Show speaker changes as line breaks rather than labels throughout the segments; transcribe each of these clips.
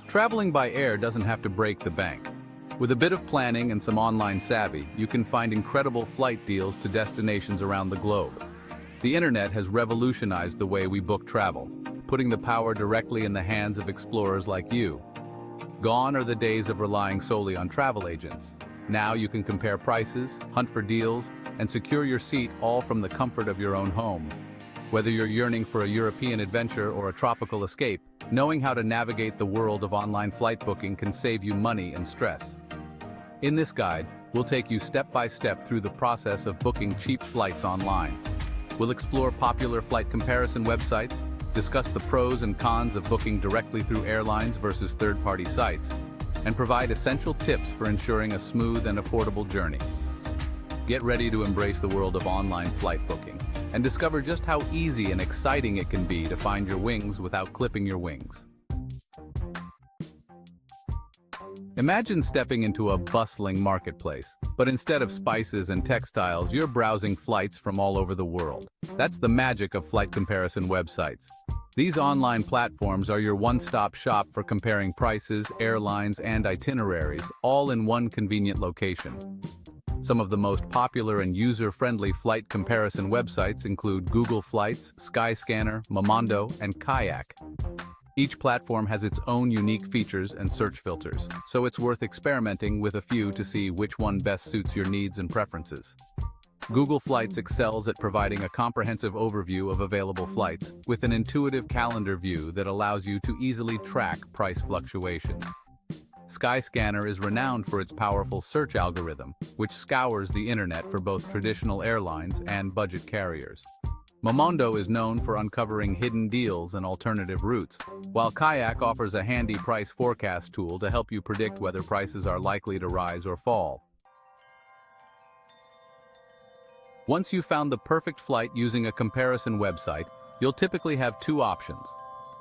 Traveling by air doesn't have to break the bank. With a bit of planning and some online savvy, you can find incredible flight deals to destinations around the globe. The internet has revolutionized the way we book travel, putting the power directly in the hands of explorers like you. Gone are the days of relying solely on travel agents. Now you can compare prices, hunt for deals, and secure your seat all from the comfort of your own home. Whether you're yearning for a European adventure or a tropical escape, knowing how to navigate the world of online flight booking can save you money and stress. In this guide, we'll take you step by step through the process of booking cheap flights online. We'll explore popular flight comparison websites, discuss the pros and cons of booking directly through airlines versus third-party sites, and provide essential tips for ensuring a smooth and affordable journey. Get ready to embrace the world of online flight booking and discover just how easy and exciting it can be to find your wings without clipping your wings. Imagine stepping into a bustling marketplace, but instead of spices and textiles, you're browsing flights from all over the world. That's the magic of flight comparison websites. These online platforms are your one-stop shop for comparing prices, airlines, and itineraries, all in one convenient location. Some of the most popular and user-friendly flight comparison websites include Google Flights, Skyscanner, Momondo, and Kayak. Each platform has its own unique features and search filters, so it's worth experimenting with a few to see which one best suits your needs and preferences. Google Flights excels at providing a comprehensive overview of available flights with an intuitive calendar view that allows you to easily track price fluctuations. Skyscanner is renowned for its powerful search algorithm, which scours the internet for both traditional airlines and budget carriers. Momondo is known for uncovering hidden deals and alternative routes, while Kayak offers a handy price forecast tool to help you predict whether prices are likely to rise or fall. Once you've found the perfect flight using a comparison website, you'll typically have two options: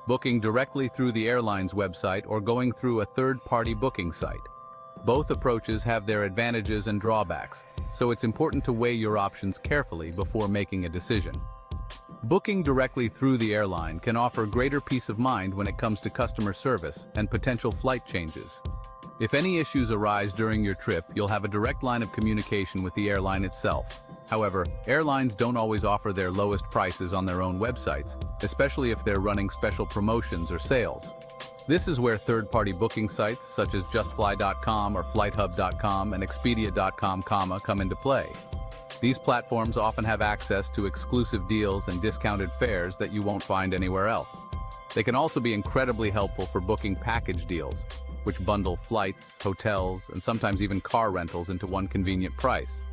booking directly through the airline's website or going through a third-party booking site. Both approaches have their advantages and drawbacks, so it's important to weigh your options carefully before making a decision. Booking directly through the airline can offer greater peace of mind when it comes to customer service and potential flight changes. If any issues arise during your trip, you'll have a direct line of communication with the airline itself. However, airlines don't always offer their lowest prices on their own websites, especially if they're running special promotions or sales. This is where third-party booking sites such as justfly.com or flighthub.com and expedia.com come into play. These platforms often have access to exclusive deals and discounted fares that you won't find anywhere else. They can also be incredibly helpful for booking package deals, which bundle flights, hotels, and sometimes even car rentals into one convenient price.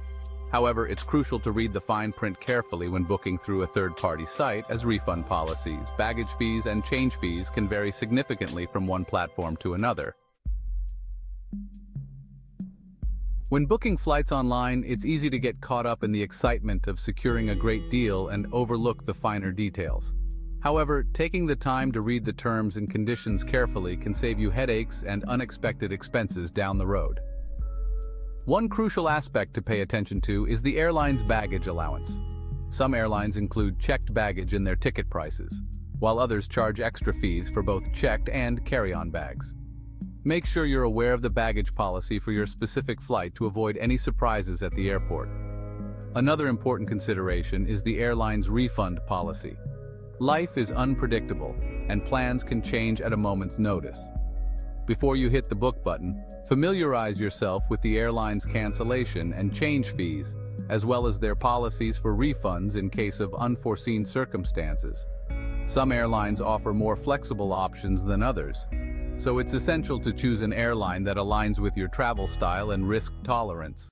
However, it's crucial to read the fine print carefully when booking through a third-party site, as refund policies, baggage fees, and change fees can vary significantly from one platform to another. When booking flights online, it's easy to get caught up in the excitement of securing a great deal and overlook the finer details. However, taking the time to read the terms and conditions carefully can save you headaches and unexpected expenses down the road. One crucial aspect to pay attention to is the airline's baggage allowance. Some airlines include checked baggage in their ticket prices, while others charge extra fees for both checked and carry-on bags. Make sure you're aware of the baggage policy for your specific flight to avoid any surprises at the airport. Another important consideration is the airline's refund policy. Life is unpredictable, and plans can change at a moment's notice. Before you hit the book button, familiarize yourself with the airline's cancellation and change fees, as well as their policies for refunds in case of unforeseen circumstances. Some airlines offer more flexible options than others, so it's essential to choose an airline that aligns with your travel style and risk tolerance.